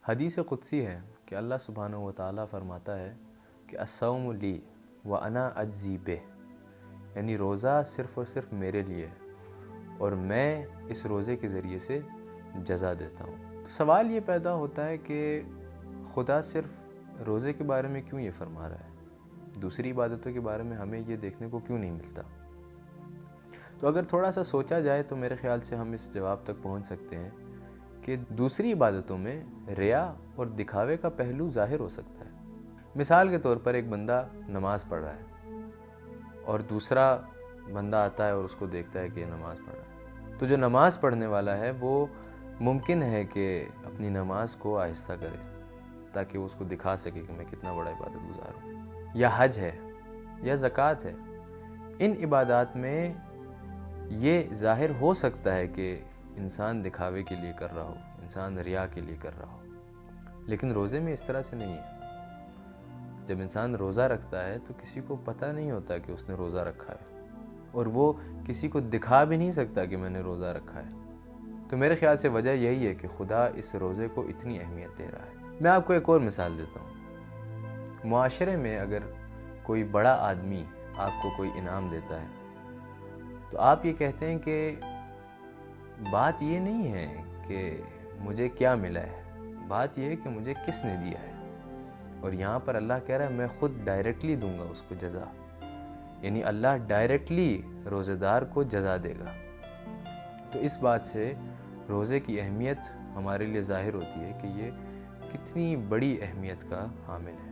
حدیث قدسی ہے کہ اللہ سبحانہ و تعالیٰ فرماتا ہے کہ الصوم لی وانا اجزی بہ، یعنی روزہ صرف اور صرف میرے لیے ہے اور میں اس روزے کے ذریعے سے جزا دیتا ہوں۔ تو سوال یہ پیدا ہوتا ہے کہ خدا صرف روزے کے بارے میں کیوں یہ فرما رہا ہے، دوسری عبادتوں کے بارے میں ہمیں یہ دیکھنے کو کیوں نہیں ملتا؟ تو اگر تھوڑا سا سوچا جائے تو میرے خیال سے ہم اس جواب تک پہنچ سکتے ہیں کہ دوسری عبادتوں میں ریا اور دکھاوے کا پہلو ظاہر ہو سکتا ہے۔ مثال کے طور پر ایک بندہ نماز پڑھ رہا ہے اور دوسرا بندہ آتا ہے اور اس کو دیکھتا ہے کہ یہ نماز پڑھ رہا ہے، تو جو نماز پڑھنے والا ہے وہ ممکن ہے کہ اپنی نماز کو آہستہ کرے تاکہ اس کو دکھا سکے کہ میں کتنا بڑا عبادت گزار ہوں، یا حج ہے یا زکوٰۃ ہے۔ ان عبادات میں یہ ظاہر ہو سکتا ہے کہ انسان دکھاوے کے لیے کر رہا ہو، انسان ریا کے لیے کر رہا ہو، لیکن روزے میں اس طرح سے نہیں ہے۔ جب انسان روزہ رکھتا ہے تو کسی کو پتہ نہیں ہوتا کہ اس نے روزہ رکھا ہے، اور وہ کسی کو دکھا بھی نہیں سکتا کہ میں نے روزہ رکھا ہے۔ تو میرے خیال سے وجہ یہی ہے کہ خدا اس روزے کو اتنی اہمیت دے رہا ہے۔ میں آپ کو ایک اور مثال دیتا ہوں۔ معاشرے میں اگر کوئی بڑا آدمی آپ کو کوئی انعام دیتا ہے تو آپ یہ کہتے ہیں کہ بات یہ نہیں ہے کہ مجھے کیا ملا ہے، بات یہ ہے کہ مجھے کس نے دیا ہے۔ اور یہاں پر اللہ کہہ رہا ہے میں خود ڈائریکٹلی دوں گا اس کو جزا، یعنی اللہ ڈائریکٹلی روزے دار کو جزا دے گا۔ تو اس بات سے روزے کی اہمیت ہمارے لیے ظاہر ہوتی ہے کہ یہ کتنی بڑی اہمیت کا حامل ہے۔